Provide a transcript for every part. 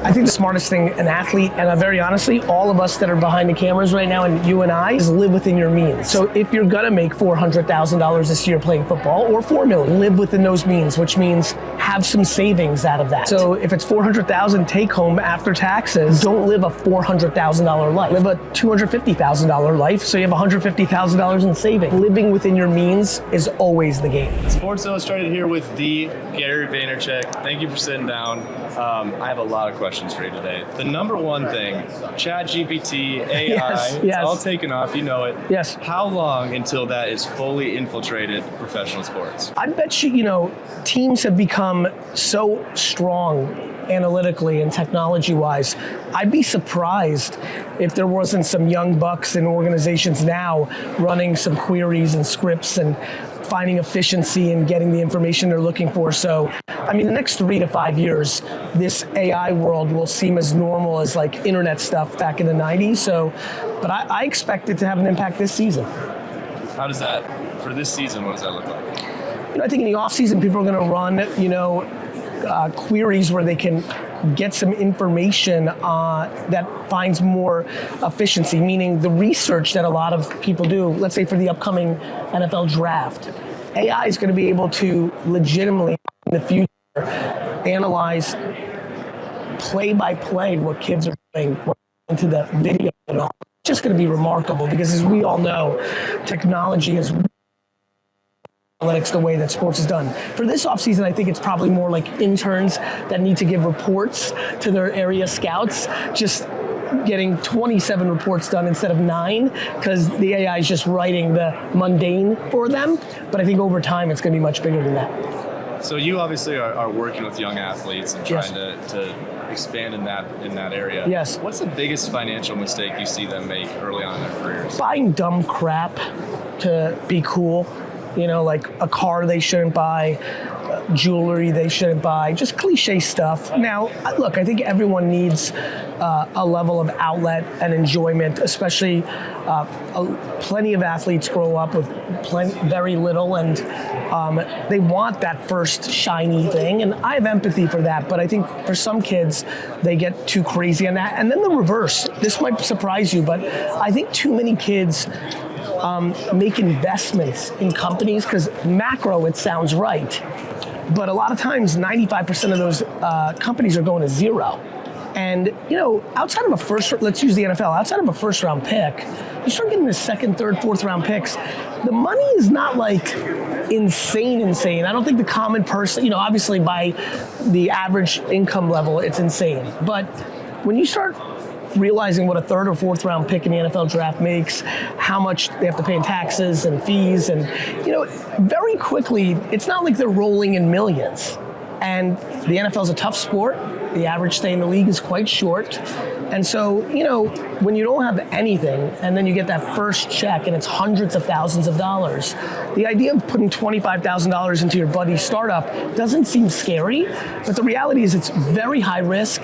I think the smartest thing an athlete, and very honestly, all of us that are behind the cameras right now, and you and I, is live within your means. So if you're gonna make $400,000 this year playing football, or $4 million, live within those means, which means have some savings out of that. So if it's $400,000 take home after taxes, don't live a $400,000 life. Live a $250,000 life, so you have $150,000 in savings. Living within your means is always the game. Sports Illustrated here with the Gary Vaynerchuk. Thank you for sitting down. I have a lot of questions for you today. The number one thing, ChatGPT, AI, Yes. it's all taken off, you know it. Yes. How long until that is fully infiltrated professional sports? I bet you, teams have become so strong analytically and technology-wise. I'd be surprised if there wasn't some young bucks in organizations now running some queries and scripts and finding efficiency and getting the information they're looking for. So, the next 3 to 5 years, this AI world will seem as normal as like internet stuff back in the 90s. So, but I expect it to have an impact this season. How does that, for this season, what does that look like? I think in the off season, people are going to run, queries where they can get some information that finds more efficiency, meaning the research that a lot of people do, let's say for the upcoming NFL draft. AI is going to be able to legitimately, in the future, analyze play by play what kids are doing into the video and all. It's just going to be remarkable because, as we all know, technology is analytics the way that sports is done. For this offseason, I think it's probably more like interns that need to give reports to their area scouts, just getting 27 reports done instead of 9, because the AI is just writing the mundane for them. But I think over time, it's going to be much bigger than that. So you obviously are working with young athletes and trying to expand in that area. Yes. What's the biggest financial mistake you see them make early on in their careers? Buying dumb crap to be cool. Like a car they shouldn't buy, jewelry they shouldn't buy, just cliche stuff. Now, look, I think everyone needs a level of outlet and enjoyment, especially plenty of athletes grow up with very little, and they want that first shiny thing, and I have empathy for that, but I think for some kids, they get too crazy on that. And then the reverse, this might surprise you, but I think too many kids make investments in companies, because macro, it sounds right. But a lot of times, 95% of those companies are going to zero. And, outside of let's use the NFL, outside of a first round pick, you start getting the second, third, fourth round picks. The money is not like insane. I don't think the common person, obviously by the average income level, it's insane. But when you start realizing what a third or fourth round pick in the NFL draft makes, how much they have to pay in taxes and fees, and very quickly, it's not like they're rolling in millions. And the NFL is a tough sport. The average stay in the league is quite short. And so, when you don't have anything and then you get that first check and it's hundreds of thousands of dollars, the idea of putting $25,000 into your buddy's startup doesn't seem scary, but the reality is it's very high risk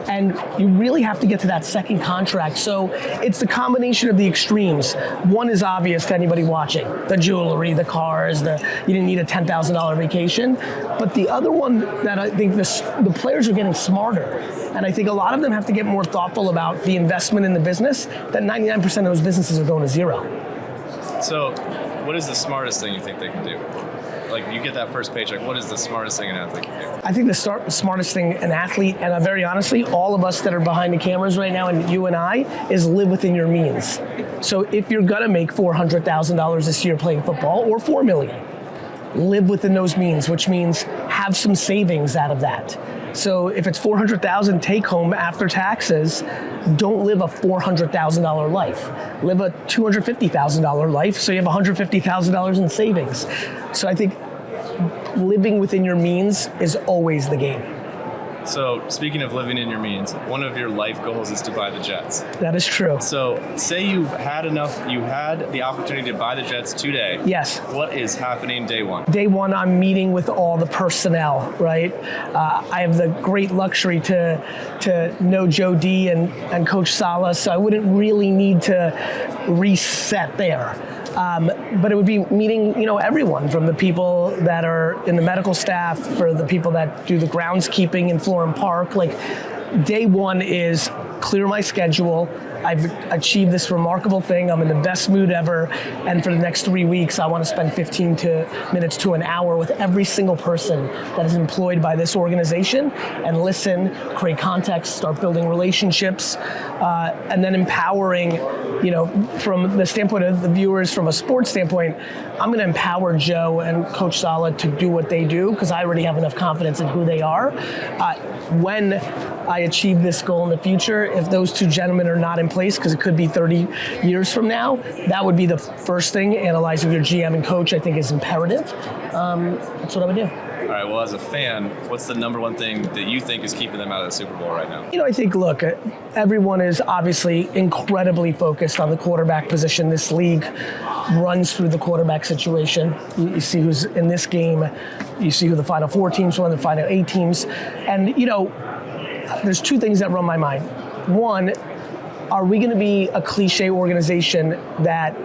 and you really have to get to that second contract. So it's the combination of the extremes. One is obvious to anybody watching, the jewelry, the cars, you didn't need a $10,000 vacation. But the other one that I think the players are getting smarter, and I think a lot of them have to get more thoughtful about the investment in the business, that 99% of those businesses are going to zero. So what is the smartest thing you think they can do? Like, you get that first paycheck, what is the smartest thing an athlete can do? I think the smartest thing an athlete, and very honestly, all of us that are behind the cameras right now, and you and I, is live within your means. So if you're gonna make $400,000 this year playing football, or $4 million, live within those means, which means have some savings out of that. So if it's $400,000 take home after taxes, don't live a $400,000 life. Live a $250,000 life, so you have $150,000 in savings. So I think living within your means is always the game. So speaking of living in your means, one of your life goals is to buy the Jets. That is true. So say you had the opportunity to buy the Jets today. Yes. What is happening day one? Day one, I'm meeting with all the personnel, right? I have the great luxury to know Joe D and Coach Saleh, so I wouldn't really need to reset there. But it would be meeting, everyone, from the people that are in the medical staff, for the people that do the groundskeeping in Florham Park. Like, day one is clear my schedule. I've achieved this remarkable thing. I'm in the best mood ever. And for the next 3 weeks, I want to spend 15 minutes to an hour with every single person that is employed by this organization and listen, create context, start building relationships, and then empowering, from the standpoint of the viewers, from a sports standpoint, I'm going to empower Joe and Coach Saleh to do what they do because I already have enough confidence in who they are. When I achieve this goal in the future, if those two gentlemen are not in place, because it could be 30 years from now, that would be the first thing. Analyzing your GM and coach, I think, is imperative. That's what I would do. All right, well, as a fan, what's the number one thing that you think is keeping them out of the Super Bowl right now? I think, look, everyone is obviously incredibly focused on the quarterback position. This league runs through the quarterback situation. You see who's in this game. You see who the Final Four teams were, the Final 8 teams. And, there's two things that run my mind. One, are we going to be a cliche organization that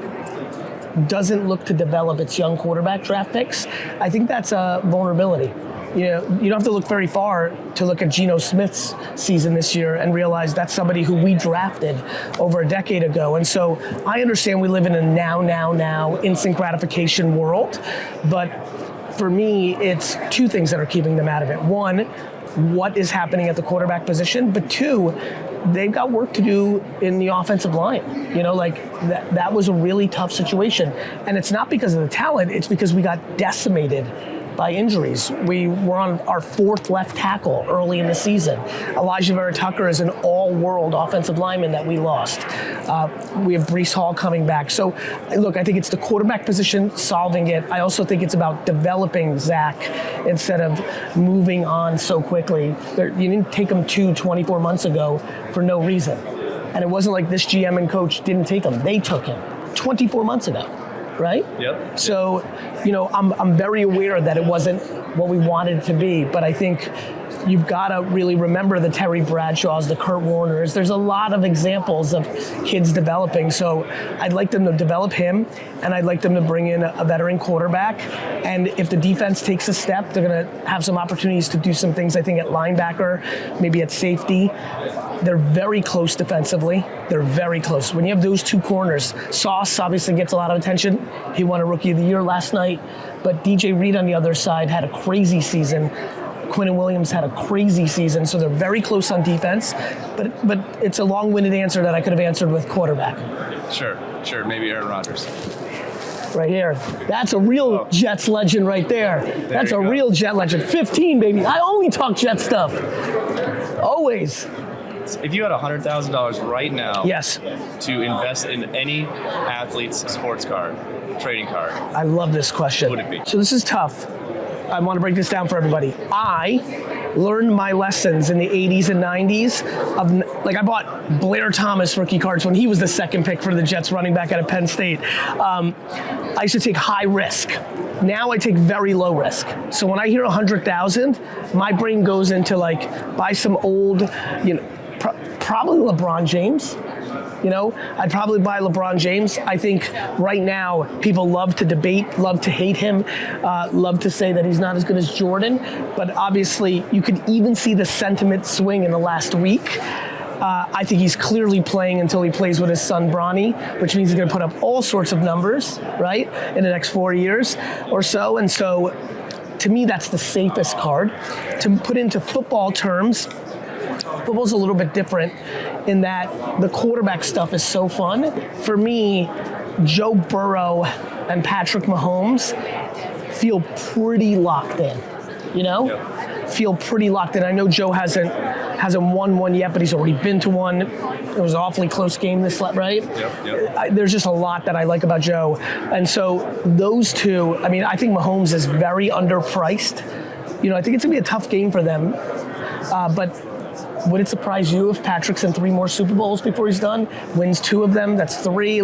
doesn't look to develop its young quarterback draft picks? I think that's a vulnerability. You don't have to look very far to look at Geno Smith's season this year and realize that's somebody who we drafted over a decade ago. And so I understand we live in a now, instant gratification world, but for me, it's two things that are keeping them out of it. One, what is happening at the quarterback position, but two, they've got work to do in the offensive line. That was a really tough situation. And it's not because of the talent, it's because we got decimated by injuries. We were on our fourth left tackle early in the season. Elijah Vera Tucker is an all-world offensive lineman that we lost. We have Breece Hall coming back. So, look, I think it's the quarterback position solving it. I also think it's about developing Zach instead of moving on so quickly. You didn't take him 24 months ago for no reason. And it wasn't like this GM and coach didn't take him. They took him 24 months ago. Right? Yep. So, I'm very aware that it wasn't what we wanted it to be, but I think you've got to really remember the Terry Bradshaws, the Kurt Warners. There's a lot of examples of kids developing. So I'd like them to develop him, and I'd like them to bring in a veteran quarterback. And if the defense takes a step, they're going to have some opportunities to do some things, I think, at linebacker, maybe at safety. They're very close defensively. They're very close. When you have those two corners, Sauce obviously gets a lot of attention. He won a Rookie of the Year last night. But DJ Reed on the other side had a crazy season. Quinnen Williams had a crazy season, so they're very close on defense. But it's a long-winded answer that I could have answered with quarterback. Sure. Maybe Aaron Rodgers. Right here. That's a real Jets legend right there. That's a real Jet legend. 15, baby. I only talk Jet stuff. Always. If you had $100,000 right now, yes, to invest in any athlete's sports card, trading card, I love this question. What would it be? So this is tough. I want to break this down for everybody. I learned my lessons in the 80s and 90s I bought Blair Thomas rookie cards when he was the second pick for the Jets running back out of Penn State. I used to take high risk. Now I take very low risk. So when I hear 100,000, my brain goes into buy some old, probably LeBron James. I'd probably buy LeBron James. I think right now people love to debate, love to hate him, love to say that he's not as good as Jordan. But obviously you could even see the sentiment swing in the last week. I think he's clearly playing until he plays with his son Bronny, which means he's going to put up all sorts of numbers, right, in the next 4 years or so. And so to me, that's the safest card. To put into football terms, football's a little bit different in that the quarterback stuff is so fun. For me, Joe Burrow and Patrick Mahomes feel pretty locked in, Yep. Feel pretty locked in. I know Joe hasn't won one yet, but he's already been to one. It was an awfully close game right? Yep. There's just a lot that I like about Joe. And so those two, I think Mahomes is very underpriced. I think it's going to be a tough game for them. But would it surprise you if Patrick's in 3 more Super Bowls before he's done? Wins 2 of them, that's 3.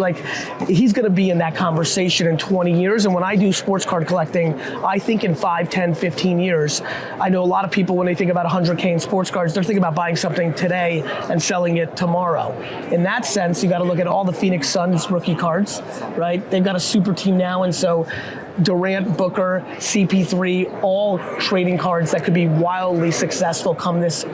He's going to be in that conversation in 20 years. And when I do sports card collecting, I think in 5, 10, 15 years. I know a lot of people, when they think about 100K in sports cards, they're thinking about buying something today and selling it tomorrow. In that sense, you got to look at all the Phoenix Suns rookie cards, right? They've got a super team now. And so Durant, Booker, CP3, all trading cards that could be wildly successful come this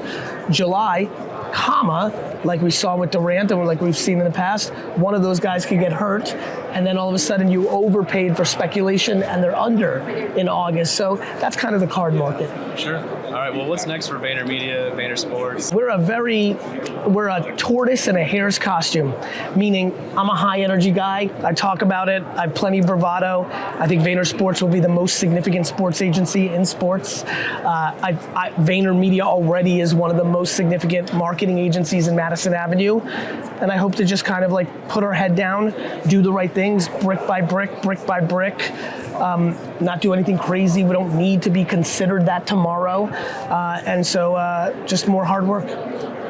July, comma, like we saw with Durant and like we've seen in the past, one of those guys could get hurt, and then all of a sudden you overpaid for speculation and they're under in August. So that's kind of the card market. Sure. All right. Well, what's next for VaynerMedia, Vayner Sports? We're a tortoise in a hare's costume, meaning I'm a high energy guy. I talk about it. I have plenty of bravado. I think Vayner Sports will be the most significant sports agency in sports. VaynerMedia already is one of the most significant marketing agencies in Madison Avenue. And I hope to just kind of like put our head down, do the right things, brick by brick, brick by brick. Not do anything crazy. We don't need to be considered that tomorrow. And so just more hard work.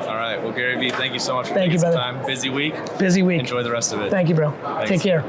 All right. Well, Gary Vee, thank you so much for Thank taking you, some brother. time. Busy week. Busy week. Enjoy the rest of it. Thank you, bro. Thanks. Take care.